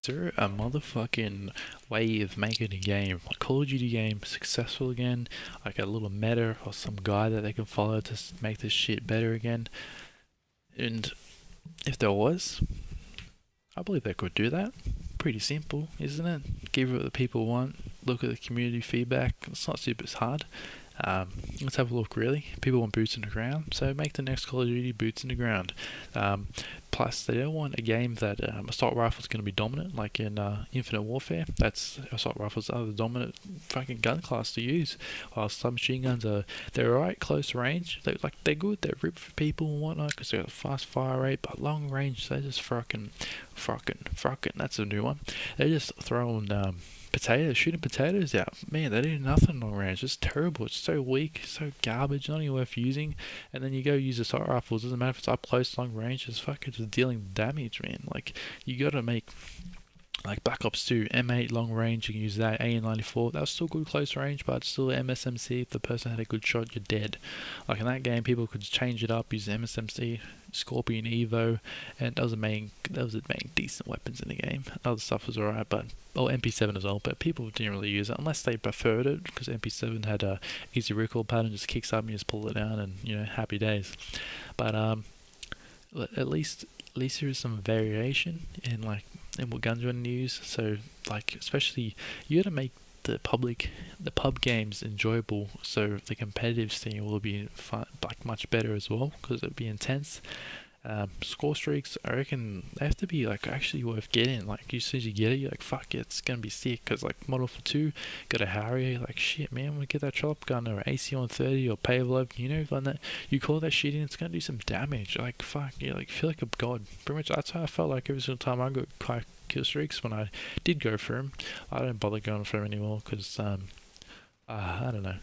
Is there a motherfucking way of making a game, like Call of Duty game, successful again? Like a little meta or some guy that they can follow to make this shit better again? And if there was, I believe they could do that. Pretty simple, isn't it? Give it what the people want, look at the community feedback. It's not super hard. Let's have a look, really. People want boots in the ground, so make the next Call of Duty boots in the ground. Plus, they don't want a game that assault rifles going to be dominant, like in Infinite Warfare. That's assault rifles are the dominant fucking gun class to use, while submachine guns they're alright close range. They're good. They're ripped for people and whatnot because they got a fast fire rate, but long range they just fucking. That's a new one. They're just throwing shooting potatoes out. Man, they do nothing long range. It's terrible. It's so weak, so garbage, not even worth using. And then you go use assault rifles. Doesn't matter if it's up close, long range. It's fucking just dealing damage, man. Like you gotta make. Like Black Ops 2, M8 long range, you can use that, AN94, that was still good close range, but it's still MSMC. If the person had a good shot, you're dead. Like in that game, people could change it up, use MSMC, Scorpion Evo, and those are the main decent weapons in the game. Other stuff was alright, but MP7 as well, but people didn't really use it unless they preferred it, because MP7 had a easy recoil pattern, just kicks up and you just pull it down, and happy days. But at least there is some variation in what guns you want to use. So especially you got to make the pub games enjoyable, so the competitive scene will be fun, much better as well, because it'll be intense. Score streaks, I reckon they have to be actually worth getting. Like as soon as you get it, you're like, fuck it, it's gonna be sick. Because Model for 2 got a Harrier, like shit, man, we get that chop gun or AC-130 or Pavlov, when that you call that shit in, it's gonna do some damage. Like fuck, you feel like a god. Pretty much that's how I felt like every single time I got high kill streaks when I did go for him. I don't bother going for him anymore because I don't know,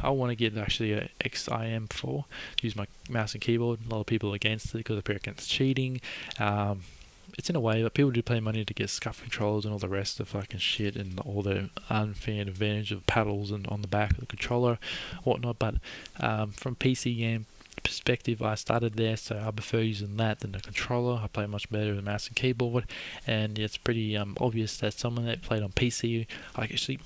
I want to get actually a XIM4, use my mouse and keyboard. A lot of people are against it because they're against cheating. It's in a way, but people do pay money to get scuff controllers and all the rest of fucking shit and all the unfair advantage of paddles and on the back of the controller, whatnot. But from PC game perspective, I started there, so I prefer using that than the controller. I play much better with mouse and keyboard, and it's pretty obvious that someone that played on PC, actually.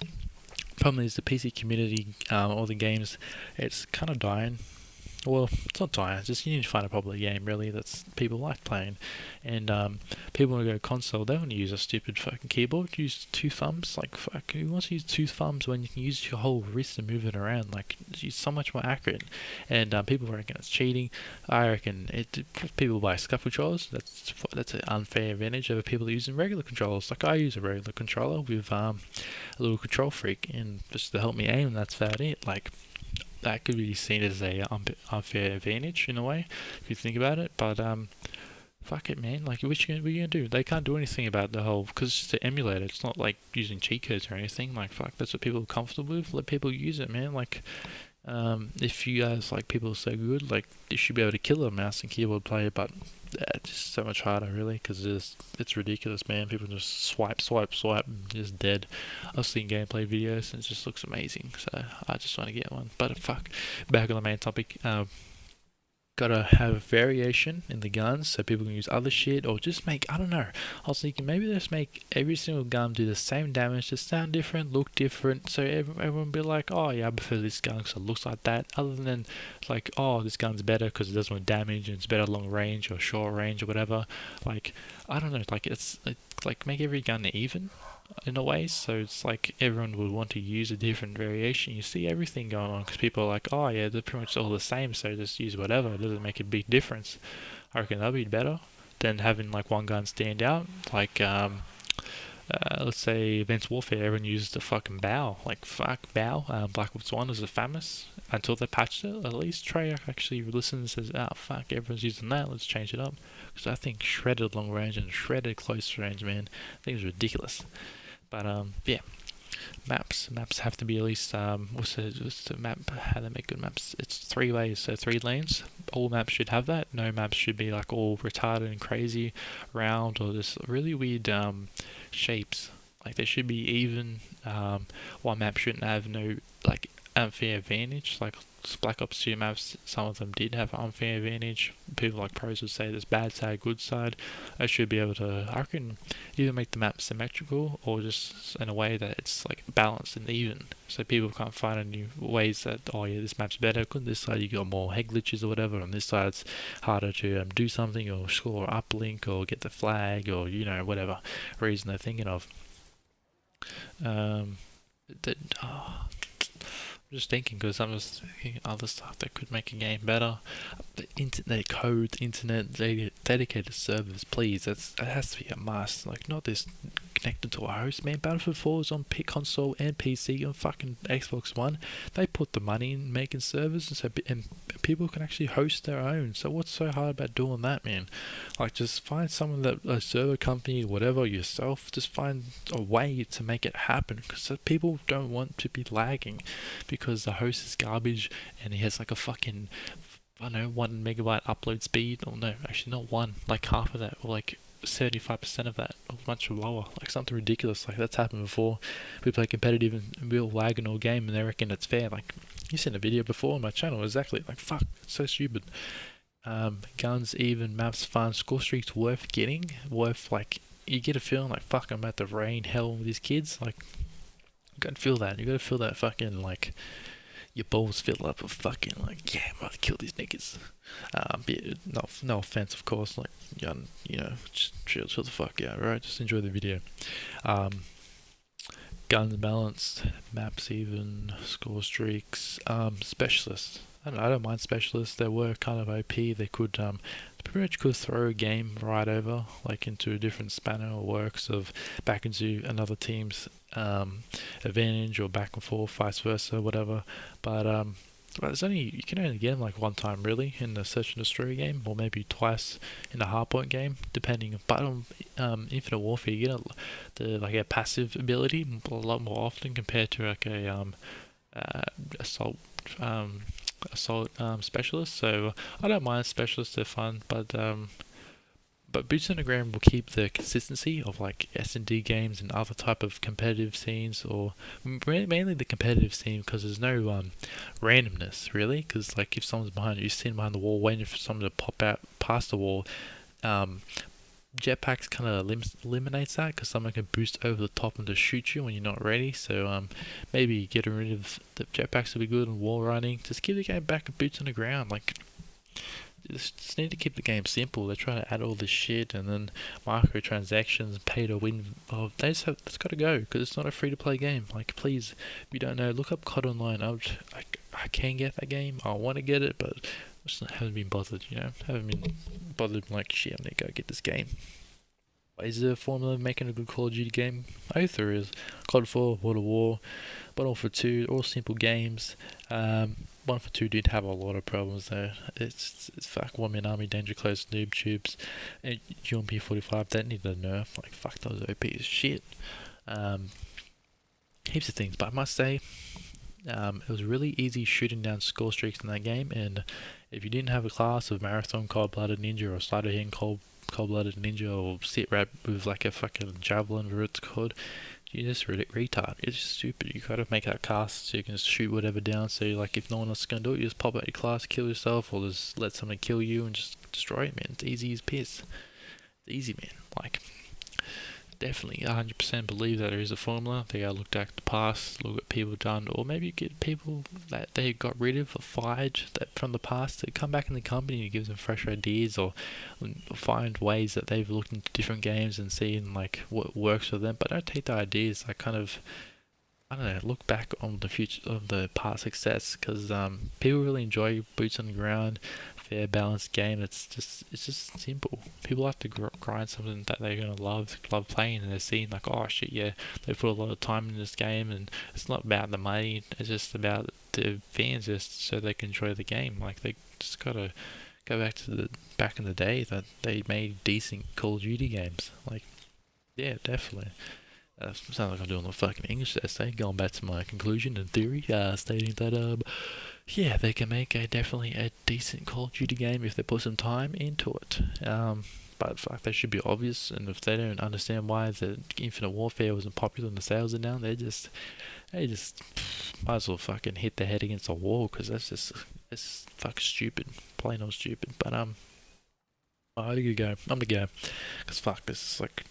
Problem is the PC community, all the games, it's kind of dying. Well, it's not dying. It's just you need to find a popular game really that's people like playing, and people want to go console. They want to use a stupid fucking keyboard. Use two thumbs. Like fuck, who wants to use two thumbs when you can use your whole wrist to move it around? Like it's so much more accurate. And people reckon it's cheating. I reckon people buy scuff controllers. That's an unfair advantage over people using regular controllers. Like I use a regular controller with a little control freak, and just to help me aim. That's about it. Like that could be seen as a unfair advantage in a way, if you think about it. But fuck it, man. Like, what you gonna do? They can't do anything about the whole, because it's just an emulator. It's not like using cheat codes or anything. Like, fuck, that's what people are comfortable with. Let people use it, man. Like, if you guys people are so good, you should be able to kill a mouse and keyboard player. But it's just so much harder, really, because it's ridiculous, man. People just swipe, and just dead. I've seen gameplay videos, and it just looks amazing. So I just want to get one. But fuck, back on the main topic. Gotta have variation in the guns so people can use other shit, or just make, I don't know, I was thinking maybe just make every single gun do the same damage, just sound different, look different, so everyone be like, oh yeah, I prefer this gun because it looks like that, other than oh, this gun's better because it does more damage and it's better long range or short range or whatever. I don't know, it's make every gun even in a way, so it's everyone would want to use a different variation. You see everything going on because people are like, oh yeah, they're pretty much all the same, so just use whatever. It doesn't make a big difference. I reckon that'd be better than having one gun stand out. Let's say Advanced Warfare, everyone uses the fucking bow. Fuck bow. Black Ops 1 was famous until they patched it. At least Treyarch actually listens and says, oh fuck, everyone's using that, let's change it up. Because I think shredded long range and shredded close range, man, I think it's ridiculous. But yeah, maps have to be at least what's the map? How they make good maps? It's 3 ways, so 3 lanes. All maps should have that. No maps should be all retarded and crazy, round, or just really weird shapes. They should be even. One map shouldn't have no unfair advantage. Black Ops 2 maps, some of them did have unfair advantage. People like pros would say there's bad side, good side. I should be able to, I reckon, either make the map symmetrical or just in a way that it's like balanced and even, so people can't find any ways that, oh yeah, this map's better because this side you got more head glitches or whatever, on this side it's harder to do something or score uplink or get the flag or whatever reason they're thinking of. That I'm just thinking, because I'm just thinking other stuff that could make a game better. The internet code, internet dedicated servers, please. That has to be a must. Like, not this connected to a host, man. Battlefield 4 is on console and PC on fucking Xbox One. They put the money in making servers, and people can actually host their own. So what's so hard about doing that, man? Like, just find someone that a server company, whatever, yourself. Just find a way to make it happen, because people don't want to be lagging because the host is garbage and he has like a fucking, I don't know, 1 megabyte upload speed, or no, actually not one, like half of that, or like 75% of that, or much lower, like something ridiculous. Like, that's happened before. We play competitive and we'll lag in all game and they reckon it's fair. Like, you seen a video before on my channel, exactly, like, fuck, it's so stupid. Guns, even, maps, fun, score streaks worth getting, like, you get a feeling like, fuck, I'm about to rain hell with these kids. Like, you gotta feel that. You gotta feel that fucking, like, your balls fill up with fucking, like, yeah, I'm about to kill these niggas. Yeah, no offense, of course. Like, just chill the fuck out, right? Just enjoy the video. Guns balanced, maps even, score streaks, specialists. I don't mind specialists. They were kind of OP. They could pretty much could throw a game right over, like, into a different spanner or works of back into another team's advantage, or back and forth, vice versa, whatever. But you can only get them like one time really in the search and destroy game, or maybe twice in a hardpoint game, depending. But Infinite Warfare, you get a passive ability a lot more often compared to like a assault specialist. So I don't mind specialists; they're fun, but Boots on the Ground will keep the consistency of like S&D games and other type of competitive scenes, or mainly the competitive scene, because there's no randomness really. Because like, if someone's behind you, you're sitting behind the wall waiting for someone to pop out past the wall. Jetpacks kind of eliminates that, because someone can boost over the top and just shoot you when you're not ready. So maybe getting rid of the jetpacks would be good, and wall running. Just give the game back a Boots on the Ground. Like, just need to keep the game simple. They're trying to add all this shit, and then microtransactions, pay to win. It's got to go, because it's not a free to play game. Like, please, if you don't know, look up COD Online. I can get that game. I want to get it, but I just haven't been bothered. Haven't been bothered. Like, shit, I'm gonna go get this game. Is there a formula of making a good Call of Duty game? I think there is. COD 4, World of War, Battle for 2, all simple games. 1 for 2 did have a lot of problems though. It's fuck, 1 Man Army, Danger Close, Noob Tubes, and UMP 45, that needed a nerf. Like, fuck, those OP as shit. Heaps of things, but I must say, it was really easy shooting down score streaks in that game, and if you didn't have a class of Marathon Cold-Blooded Ninja, or Sleight of Hand Cold-Blooded Ninja, or Sit Rep with like a fucking javelin, whatever it's called, you're just retard. It's just stupid. You gotta make that cast so you can just shoot whatever down. So like, if no one else is gonna do it, you just pop out your class, kill yourself, or just let someone kill you and just destroy it, man. It's easy as piss. It's easy, man. Like, definitely 100% believe that there is a formula. They gotta look back at the past, look at people done, or maybe get people that they got rid of or fired from the past to come back in the company and give them fresh ideas, or find ways that they've looked into different games and seen like what works for them. But don't take the ideas, like, kind of, I don't know, look back on the future of the past success, because people really enjoy Boots on the Ground, fair, balanced game. It's just simple. People have to grind something that they're gonna love playing, and they're seeing like, oh shit, yeah, they put a lot of time in this game, and it's not about the money. It's just about the fans, just so they can enjoy the game. Like, they just gotta go back in the day that they made decent Call of Duty games. Like, yeah, definitely. Sounds like I'm doing a fucking English essay. Going back to my conclusion and theory, stating that yeah, they can make definitely a decent Call of Duty game if they put some time into it. but fuck, they should be obvious. And if they don't understand why the Infinite Warfare wasn't popular and the sales are down, they just might as well fucking hit their head against a wall, because it's fucking stupid, plain old stupid. But I gotta go. I'm gonna go, because fuck, this is like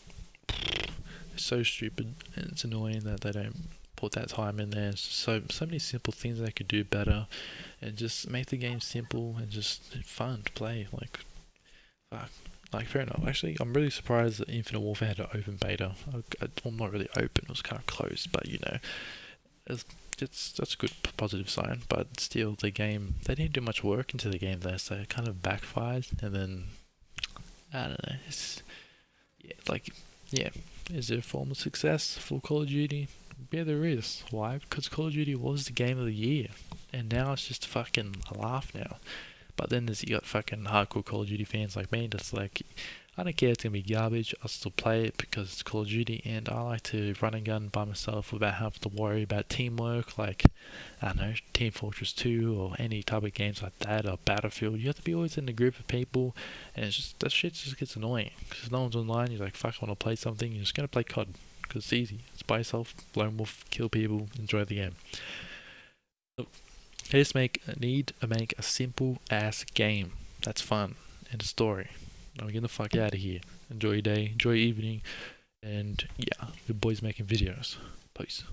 it's so stupid, and it's annoying that they don't put that time in there. So many simple things they could do better, and just make the game simple and just fun to play. Like, fuck. Like, fair enough. Actually, I'm really surprised that Infinite Warfare had an open beta. I'm not really open, it was kind of closed, but you know, that's a good positive sign. But still, the game, they didn't do much work into the game there, so it kind of backfired. And then, I don't know, yeah, is there a form of success for Call of Duty? Yeah, there is. Why? Because Call of Duty was the game of the year, and now it's just fucking a laugh now. But then you got fucking hardcore Call of Duty fans like me that's like, I don't care, it's gonna be garbage, I'll still play it because it's Call of Duty, and I like to run and gun by myself without having to worry about teamwork, like, I don't know, Team Fortress 2 or any type of games like that, or Battlefield. You have to be always in a group of people, and it's just, that shit just gets annoying, because no one's online. You're like, fuck, I want to play something, you're just gonna play COD, because it's easy, it's by yourself, lone wolf, kill people, enjoy the game. They just need to make a simple ass game that's fun and a story. Now get the fuck out of here. Enjoy your day, enjoy your evening, and yeah, your boy's making videos. Peace.